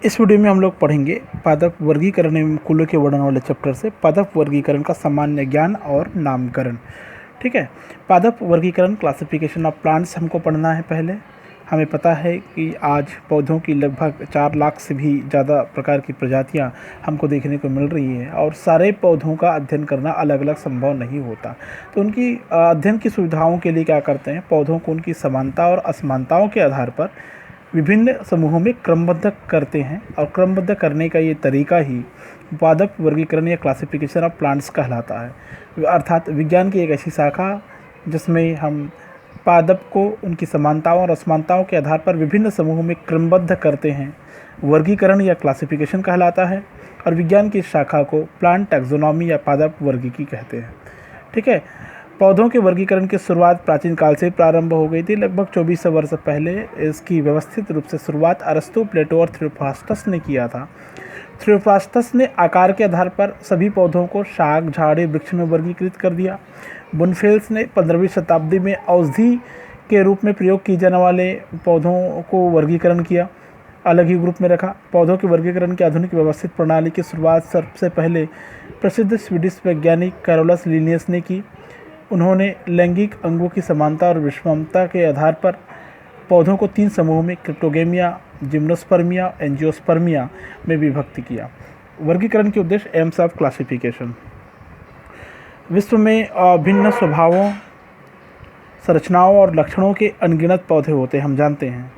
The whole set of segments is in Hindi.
इस वीडियो में हम लोग पढ़ेंगे पादप वर्गीकरण एवं कुलों के वर्णन वाले चैप्टर से पादप वर्गीकरण का सामान्य ज्ञान और नामकरण। ठीक है, पादप वर्गीकरण क्लासिफिकेशन ऑफ प्लांट्स हमको पढ़ना है। पहले हमें पता है कि आज पौधों की लगभग 4 लाख से भी ज़्यादा प्रकार की प्रजातियां हमको देखने को मिल रही हैं और सारे पौधों का अध्ययन करना अलग अलग संभव नहीं होता। तो उनकी अध्ययन की सुविधाओं के लिए क्या करते हैं, पौधों को उनकी समानता और असमानताओं के आधार पर विभिन्न समूहों में क्रमबद्ध करते हैं और क्रमबद्ध करने का ये तरीका ही पादप वर्गीकरण या क्लासिफिकेशन ऑफ प्लांट्स कहलाता है। अर्थात विज्ञान की एक ऐसी शाखा जिसमें हम पादप को उनकी समानताओं और असमानताओं के आधार पर विभिन्न समूहों में क्रमबद्ध करते हैं, वर्गीकरण या क्लासिफिकेशन कहलाता है। और विज्ञान की इस शाखा को प्लांट टैक्सोनॉमी या पादप वर्गीकी कहते हैं। ठीक है, पौधों के वर्गीकरण की शुरुआत प्राचीन काल से प्रारंभ हो गई थी। लगभग 2400 वर्ष पहले इसकी व्यवस्थित रूप से शुरुआत अरस्तु, प्लेटो और थियोफ्रास्टस ने किया था। थियोफ्रास्टस ने आकार के आधार पर सभी पौधों को शाक, झाड़ी, वृक्ष में वर्गीकृत कर दिया। बुनफेल्स ने 15वीं शताब्दी में औषधि के रूप में प्रयोग किए जाने वाले पौधों को वर्गीकरण किया, अलग ही ग्रुप में रखा। पौधों के वर्गीकरण की आधुनिक व्यवस्थित प्रणाली की शुरुआत सबसे पहले प्रसिद्ध स्वीडिश वैज्ञानिक कैरोलस लिनियस ने की। उन्होंने लैंगिक अंगों की समानता और विषमता के आधार पर पौधों को 3 समूहों में क्रिप्टोगेमिया, जिम्नोस्पर्मिया, एंजियोस्पर्मिया में विभक्त किया। वर्गीकरण के उद्देश्य एम्स ऑफ क्लासिफिकेशन। विश्व में भिन्न स्वभावों, संरचनाओं और लक्षणों के अनगिनत पौधे होते हैं, हम जानते हैं।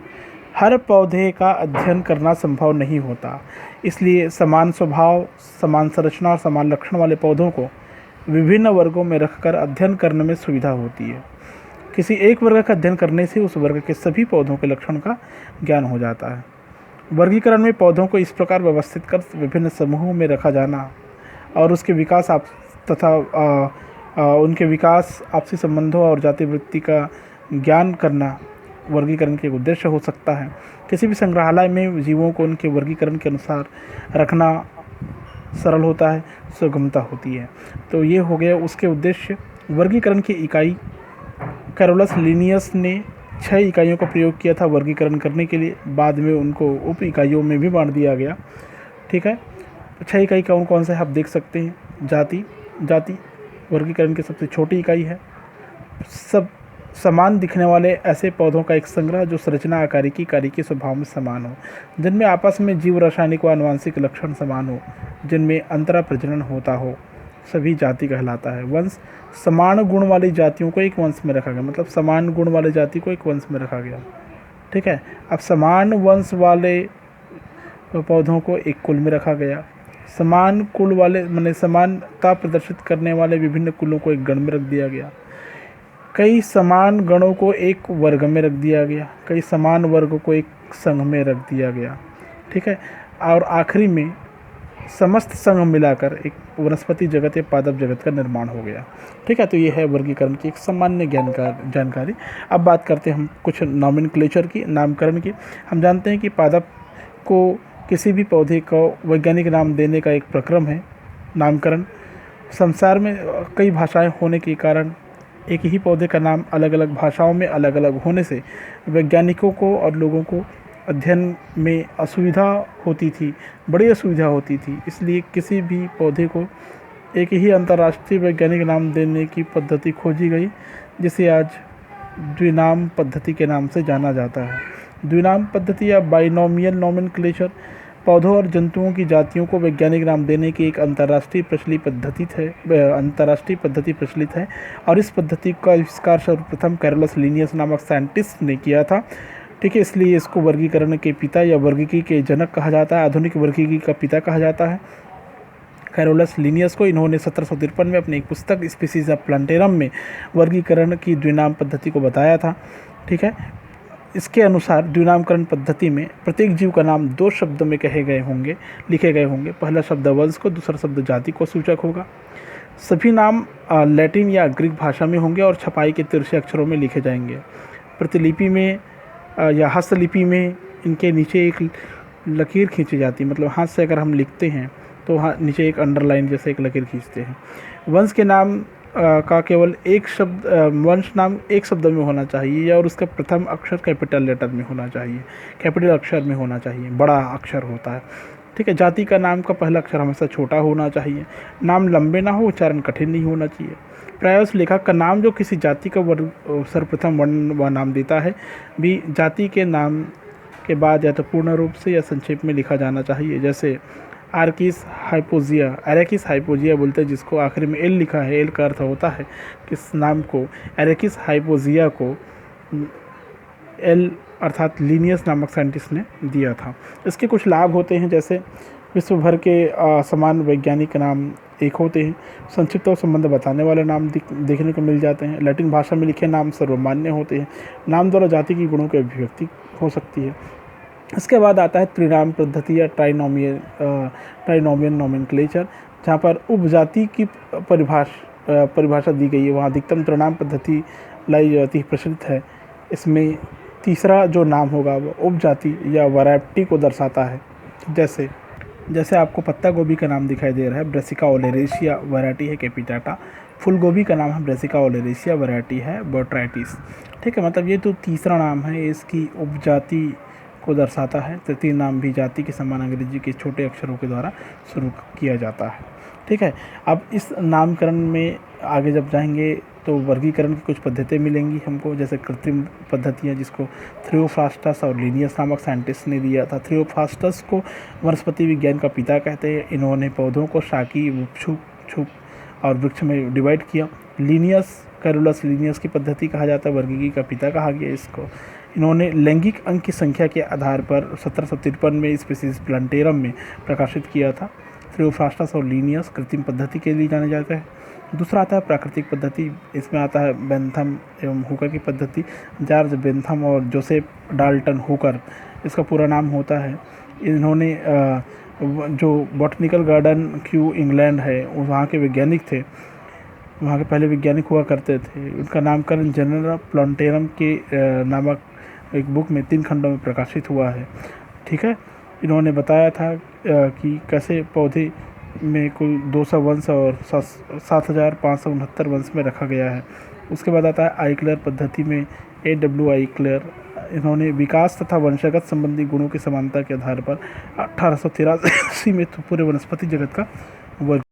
हर पौधे का अध्ययन करना संभव नहीं होता, इसलिए समान स्वभाव, समान संरचना और समान लक्षण वाले पौधों को विभिन्न वर्गों में रखकर अध्ययन करने में सुविधा होती है। किसी एक वर्ग का अध्ययन करने से उस वर्ग के सभी पौधों के लक्षण का ज्ञान हो जाता है। वर्गीकरण में पौधों को इस प्रकार व्यवस्थित कर विभिन्न समूहों में रखा जाना और उसके विकास उनके विकास, आपसी संबंधों और जाति वृत्ति का ज्ञान करना वर्गीकरण के उद्देश्य हो सकता है। किसी भी संग्रहालय में जीवों को उनके वर्गीकरण के अनुसार रखना सरल होता है, सुगमता होती है। तो ये हो गया उसके उद्देश्य। वर्गीकरण की इकाई कैरोलस लिनियस ने 6 इकाइयों का प्रयोग किया था वर्गीकरण करने के लिए। बाद में उनको उप इकाइयों में भी बांट दिया गया। ठीक है, 6 इकाई कौन कौन से आप देख सकते हैं। जाति वर्गीकरण की सबसे छोटी इकाई है। सब समान दिखने वाले ऐसे पौधों का एक संग्रह जो संरचना, आकारिकी, कारिकी स्वभाव में समान हो, जिनमें आपस में जीव रासायनिक व आनुवांशिक लक्षण समान हो, जिनमें अंतरा प्रजनन होता हो, सभी जाति कहलाता है। वंश, समान गुण वाली जातियों को एक वंश में रखा गया, मतलब समान गुण वाले जाति को एक वंश में रखा गया। ठीक है, अब समान वंश वाले पौधों को एक कुल में रखा गया। समान कुल वाले माने समानता प्रदर्शित करने वाले विभिन्न कुलों को एक गण में रख दिया गया। कई समान गणों को एक वर्ग में रख दिया गया, कई समान वर्ग को एक संघ में रख दिया गया। ठीक है, और आखिरी में समस्त संघ मिलाकर एक वनस्पति जगत या पादप जगत का निर्माण हो गया। ठीक है, तो ये है वर्गीकरण की एक सामान्य जानकारी। अब बात करते हैं हम कुछ नॉमेनक्लेचर की, नामकरण की। हम जानते हैं कि पादप को किसी भी पौधे को वैज्ञानिक नाम देने का एक प्रक्रम है नामकरण। संसार में कई भाषाएं होने के कारण एक ही पौधे का नाम अलग अलग भाषाओं में अलग अलग होने से वैज्ञानिकों को और लोगों को अध्ययन में असुविधा होती थी, बड़ी असुविधा होती थी। इसलिए किसी भी पौधे को एक ही अंतर्राष्ट्रीय वैज्ञानिक नाम देने की पद्धति खोजी गई, जिसे आज द्विनाम पद्धति के नाम से जाना जाता है। द्विनाम पद्धति या बाइनोमियल नोमेनक्लेचर पौधों और जंतुओं की जातियों को वैज्ञानिक नाम देने की एक अंतर्राष्ट्रीय पद्धति प्रचलित है और इस पद्धति का आविष्कार सर्वप्रथम कैरोलस लिनियस नामक साइंटिस्ट ने किया था। ठीक है, इसलिए इसको वर्गीकरण के पिता या वर्गीकी के जनक कहा जाता है, आधुनिक वर्गीकी का पिता कहा जाता है कैरोलस लिनियस को। इन्होंने 1753 में अपनी एक पुस्तक स्पीसीज ऑफ प्लांटेरम में वर्गीकरण की द्विनाम पद्धति को बताया था। ठीक है, इसके अनुसार द्विनामकरण पद्धति में प्रत्येक जीव का नाम 2 शब्दों में लिखे गए होंगे। पहला शब्द वंश को, दूसरा शब्द जाति को सूचक होगा। सभी नाम लैटिन या ग्रीक भाषा में होंगे और छपाई के तिरछे अक्षरों में लिखे जाएंगे। प्रतिलिपि में या हस्तलिपि में इनके नीचे एक लकीर खींची जाती है, मतलब हाथ से अगर हम लिखते हैं तो नीचे एक अंडरलाइन जैसे एक लकीर खींचते हैं। वंश के नाम का केवल एक शब्द वंश नाम एक शब्द में होना चाहिए और उसका प्रथम अक्षर कैपिटल लेटर में होना चाहिए, कैपिटल अक्षर में होना चाहिए, बड़ा अक्षर होता है। ठीक है। जाति का नाम का पहला अक्षर हमेशा छोटा होना चाहिए। नाम लंबे ना हो, उच्चारण कठिन नहीं होना चाहिए। प्रायः उस लेखक का नाम जो किसी जाति का सर्वप्रथम वर्ण व नाम देता है भी जाति के नाम के बाद या तो पूर्ण रूप से या संक्षेप में लिखा जाना चाहिए। जैसे आर्किस हाइपोजिया, एरेकिस हाइपोजिया बोलते हैं जिसको आखिरी में एल लिखा है। एल का अर्थ होता है किस नाम को, एरेकिस हाइपोजिया को एल अर्थात लिनियस नामक साइंटिस्ट ने दिया था। इसके कुछ लाभ होते हैं, जैसे विश्व भर के समान वैज्ञानिक नाम एक होते हैं। संक्षिप्त और संबंध बताने वाले नाम देखने को मिल जाते हैं। लैटिन भाषा में लिखे नाम सर्वमान्य होते हैं। नाम द्वारा जाति की गुणों की अभिव्यक्ति हो सकती है। इसके बाद आता है त्रिनाम पद्धति या ट्राइनोमियन नोमेनक्लेचर, जहाँ पर उपजाति की परिभाषा दी गई है। वहाँ अधिकतम त्रिनाम पद्धति लाई जाती प्रचलित है। इसमें तीसरा जो नाम होगा वो उपजाति या वैरायटी को दर्शाता है। जैसे आपको पत्ता गोभी का नाम दिखाई दे रहा है, ब्रेसिका ओलेरेशिया वैरायटी है कैपिटाटा। फूल गोभी का नाम है ब्रेसिका ओलेरेशिया वैरायटी है बोट्राइटिस। ठीक है, मतलब ये तो तीसरा नाम है, इसकी उपजाति को दर्शाता है। तृतीय नाम भी जाति के समान अंग्रेजी के छोटे अक्षरों के द्वारा शुरू किया जाता है। ठीक है। अब इस नामकरण में आगे जब जाएंगे तो वर्गीकरण की कुछ पद्धतियाँ मिलेंगी हमको, जैसे कृत्रिम पद्धतियाँ जिसको थियोफ्रास्टस और लिनियस नामक साइंटिस्ट ने दिया था। थियोफ्रास्टस को वनस्पति विज्ञान का पिता कहते हैं। इन्होंने पौधों को शाकी, छुप और वृक्ष में डिवाइड किया। लिनियस, कैरोलस लिनियस की पद्धति कहा जाता है, वर्गीकी का पिता कहा गया इसको। इन्होंने लैंगिक अंक की संख्या के आधार पर 1753 में स्पीसीज प्लांटेरम में प्रकाशित किया था। थियोफ्रास्टस और लिनियस कृत्रिम पद्धति के लिए जाने जाते हैं। दूसरा आता है प्राकृतिक पद्धति। इसमें आता है बेंथम एवं हुकर की पद्धति। जॉर्ज बेंथम और जोसेफ डाल्टन हुकर इसका पूरा नाम होता है। इन्होंने जो बॉटनिकल गार्डन क्यू इंग्लैंड है वहाँ के वैज्ञानिक थे, वहाँ के पहले वैज्ञानिक हुआ करते थे। उनका नामकरण जनरल प्लांटेरम के नामक एक बुक में 3 खंडों में प्रकाशित हुआ है। ठीक है। इन्होंने बताया था कि कैसे पौधे में कुल 200 वंश और 7569 वंश में रखा गया है। उसके बाद आता है आइक्लेयर पद्धति में AW आइक्लेयर। इन्होंने विकास तथा वंशगत संबंधी गुणों की समानता के आधार पर 1883 में पूरे वनस्पति जगत का वर्ग